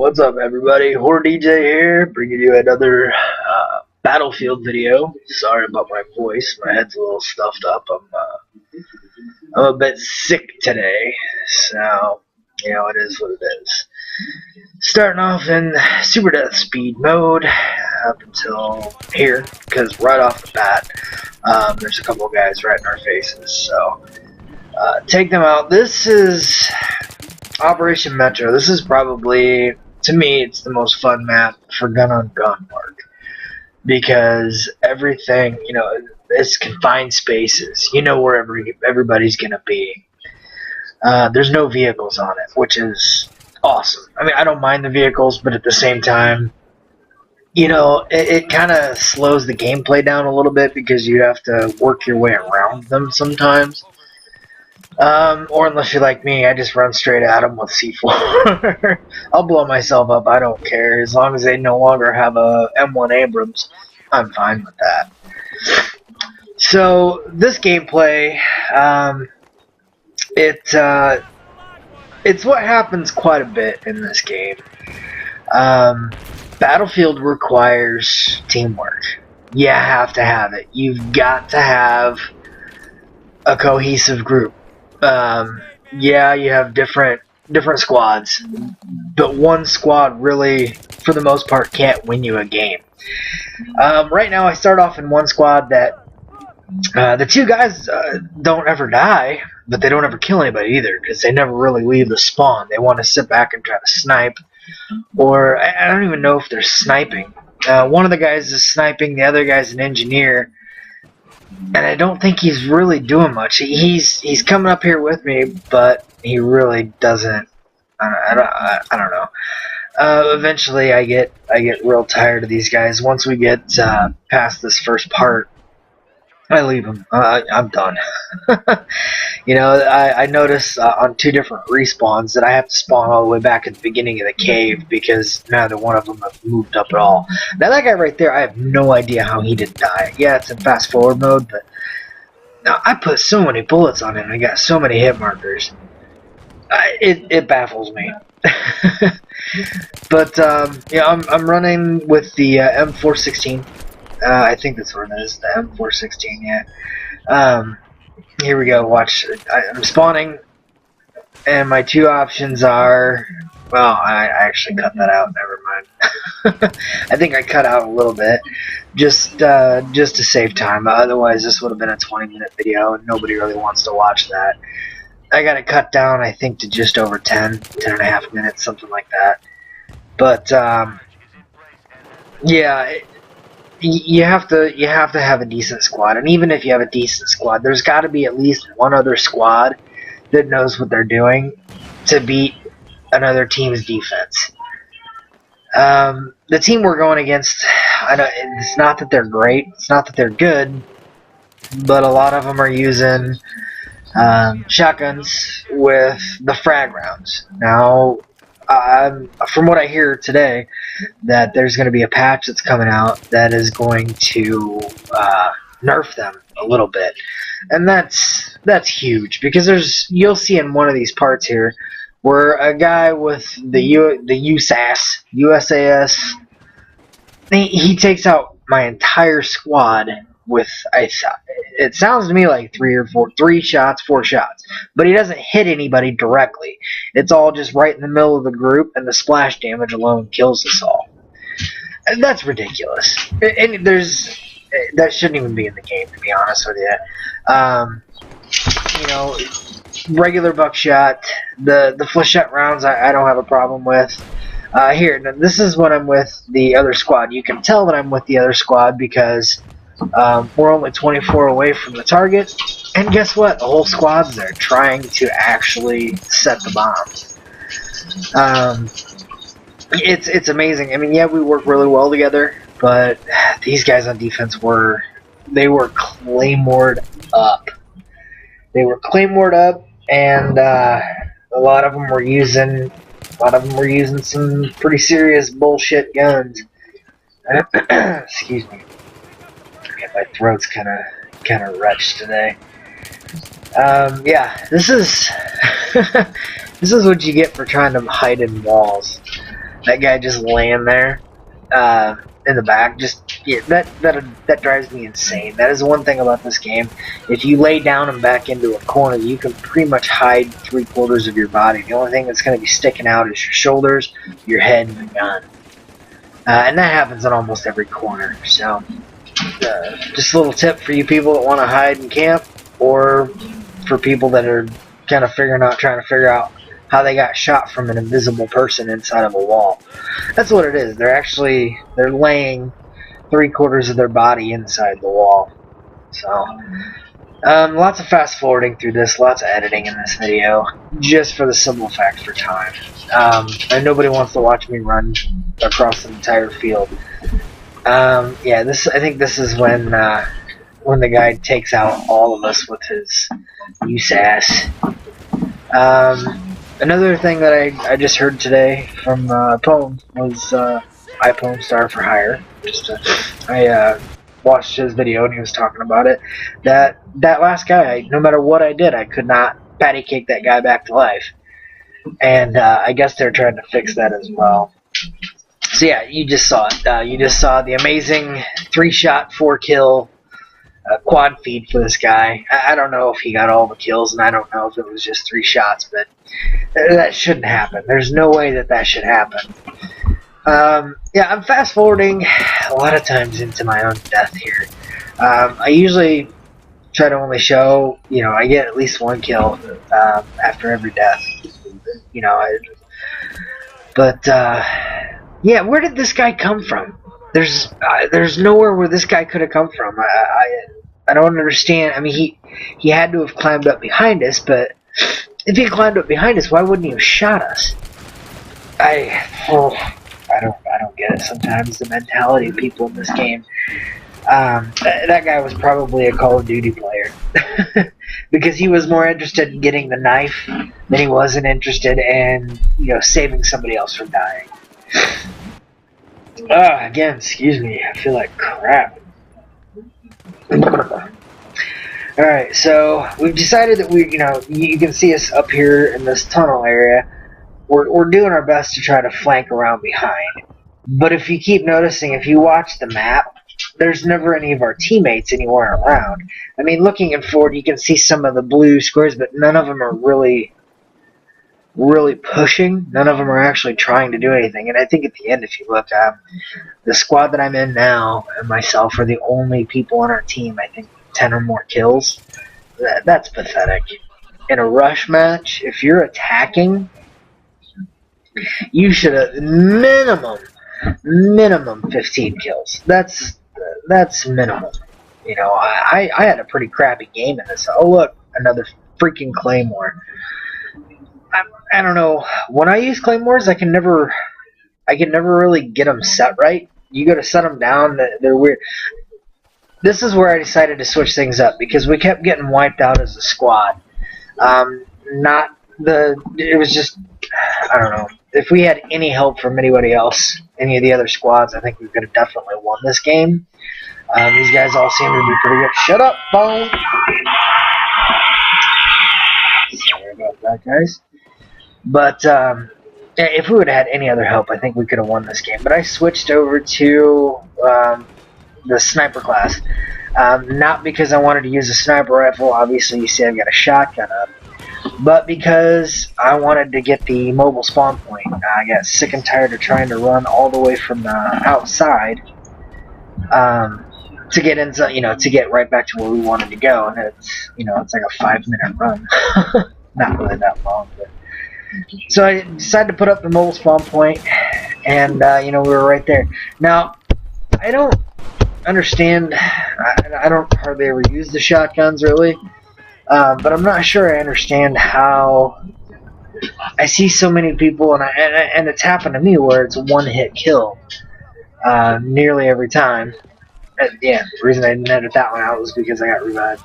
What's up, everybody? Horror DJ here, bringing you another Battlefield video. Sorry about my voice; my head's a little stuffed up. I'm a bit sick today, so it is what it is. Starting off in super death speed mode up until here, because right off the bat, there's a couple of guys right in our faces. So take them out. This is Operation Metro. This is probably, to me, it's the most fun map for gun-on-gun work, because everything, it's confined spaces. You know where everybody's gonna be. There's no vehicles on it, which is awesome. I mean, I don't mind the vehicles, but at the same time, it kind of slows the gameplay down a little bit, because you have to work your way around them sometimes. Or unless you're like me, I just run straight at them with C4. I'll blow myself up, I don't care. As long as they no longer have a M1 Abrams, I'm fine with that. So, this gameplay, it's what happens quite a bit in this game. Battlefield requires teamwork. You have to have it. You've got to have a cohesive group. Yeah, you have different squads, but one squad really, for the most part, can't win you a game. Right now, I start off in one squad that the two guys don't ever die, but they don't ever kill anybody either, because they never really leave the spawn. They want to sit back and try to snipe, or I don't even know if they're sniping. One of the guys is sniping, the other guy's an engineer. And I don't think he's really doing much. He's coming up here with me, but he really doesn't. I don't know. Eventually, I get real tired of these guys. Once we get past this first part, I leave them. I'm done. I notice on two different respawns that I have to spawn all the way back at the beginning of the cave, because neither one of them have moved up at all. Now that guy right there, I have no idea how he didn't die. Yeah, it's in fast forward mode, but now I put so many bullets on him. I got so many hit markers. It baffles me. But I'm running with the M416. I think that's what it is, the M416, yeah. Here we go, watch. I'm spawning, and my two options are, well, I actually cut that out, never mind. I think I cut out a little bit, just to save time. Otherwise, this would have been a 20-minute video, and nobody really wants to watch that. I got it cut down, I think, to just over 10 and a half minutes, something like that. But, yeah, you have to have a decent squad, and even if you have a decent squad, there's got to be at least one other squad that knows what they're doing to beat another team's defense. The team we're going against, it's not that they're great, it's not that they're good, but a lot of them are using shotguns with the frag rounds. Now, from what I hear today, that there's going to be a patch that's coming out that is going to nerf them a little bit, and that's huge, because you'll see in one of these parts here where a guy with the USAS, he takes out my entire squad with, it sounds to me like 4 shots, but he doesn't hit anybody directly. It's all just right in the middle of the group, and the splash damage alone kills us all. And that's ridiculous. And that shouldn't even be in the game, to be honest with you. Regular buckshot, the flechette rounds I don't have a problem with. Here, now this is when I'm with the other squad. You can tell that I'm with the other squad because we're only 24 away from the target, and guess what? The whole squad's there trying to actually set the bombs. It's amazing. I mean, yeah, we work really well together, but these guys on defense were claymored up. They were claymored up, and a lot of them were using some pretty serious bullshit guns. Excuse me. My throat's kind of wretched today. Yeah, this is this is what you get for trying to hide in walls. That guy just laying there in the back, that drives me insane. That is one thing about this game. If you lay down and back into a corner, you can pretty much hide 3/4 of your body. The only thing that's going to be sticking out is your shoulders, your head, and the gun. And that happens in almost every corner. So, just a little tip for you people that want to hide and camp, or for people that are kind of trying to figure out how they got shot from an invisible person inside of a wall. That's what it is. They're laying 3/4 of their body inside the wall. So, lots of fast forwarding through this, lots of editing in this video, just for the simple fact for time. And nobody wants to watch me run across the entire field. Yeah, I think this is when the guy takes out all of us with his USAS. Another thing that I just heard today from Poem was iPhone Star for Hire. I watched his video and he was talking about it. That last guy, no matter what I did, I could not patty cake that guy back to life. And I guess they're trying to fix that as well. So yeah, you just saw it. You just saw the amazing 3-shot, 4-kill quad feed for this guy. I don't know if he got all the kills, and I don't know if it was just 3 shots, but that shouldn't happen. There's no way that should happen. Yeah, I'm fast forwarding a lot of times into my own death here. I usually try to only show, I get at least 1 kill after every death. Yeah, where did this guy come from? There's nowhere where this guy could have come from. I don't understand. I mean, he had to have climbed up behind us, but if he climbed up behind us, why wouldn't he have shot us? I don't get it sometimes, the mentality of people in this game. That guy was probably a Call of Duty player. Because he was more interested in getting the knife than he wasn't interested in, saving somebody else from dying. Again, excuse me, I feel like crap. Alright, so we've decided that you can see us up here in this tunnel area. We're doing our best to try to flank around behind. But if you keep noticing, if you watch the map, there's never any of our teammates anywhere around. I mean, looking forward, you can see some of the blue squares, but none of them are really pushing. None of them are actually trying to do anything. And I think at the end, if you look, the squad that I'm in now and myself are the only people on our team, I think, 10 or more kills. That's pathetic. In a rush match, if you're attacking, you should have minimum 15 kills. That's minimum. I had a pretty crappy game in this. Oh look, another freaking Claymore. I don't know. When I use Claymores, I can never really get them set right. You go to set them down, they're weird. This is where I decided to switch things up because we kept getting wiped out as a squad. It was just, I don't know. If we had any help from anybody else, any of the other squads, I think we could have definitely won this game. These guys all seem to be pretty good. Shut up, phone! Sorry about that, guys. But if we would have had any other help, I think we could have won this game. But I switched over to the sniper class. Not because I wanted to use a sniper rifle. Obviously, you see I've got a shotgun up. But because I wanted to get the mobile spawn point. I got sick and tired of trying to run all the way from the outside to get into, to get right back to where we wanted to go. And it's, it's like a 5-minute run. Not really that long, but. So I decided to put up the mobile spawn point, and we were right there. Now, I don't understand. I don't hardly ever use the shotguns really, but I'm not sure I understand how I see so many people, and it's happened to me where it's a one-hit kill nearly every time. Yeah, the reason I didn't edit that one out was because I got revived.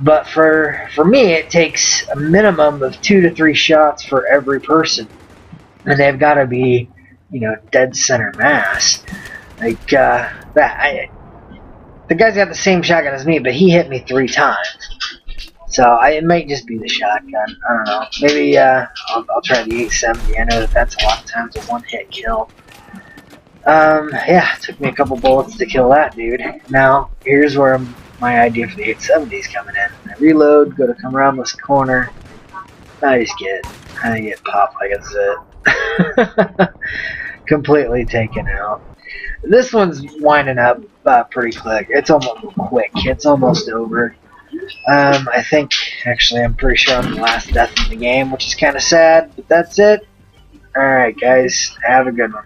But for me, it takes a minimum of 2 to 3 shots for every person, and they've got to be, dead center mass. Like the guy's got the same shotgun as me, but he hit me 3 times. So it might just be the shotgun. I don't know. Maybe I'll try the 870. I know that's a lot of times a one-hit kill. Yeah, it took me a couple bullets to kill that dude. Now, here's where my idea for the 870 is coming in. I reload, go to come around this corner. I get popped like a zit. Completely taken out. This one's winding up pretty quick. It's almost quick. It's almost over. I think, actually, I'm pretty sure I'm the last death in the game, which is kind of sad, but that's it. Alright, guys, have a good one.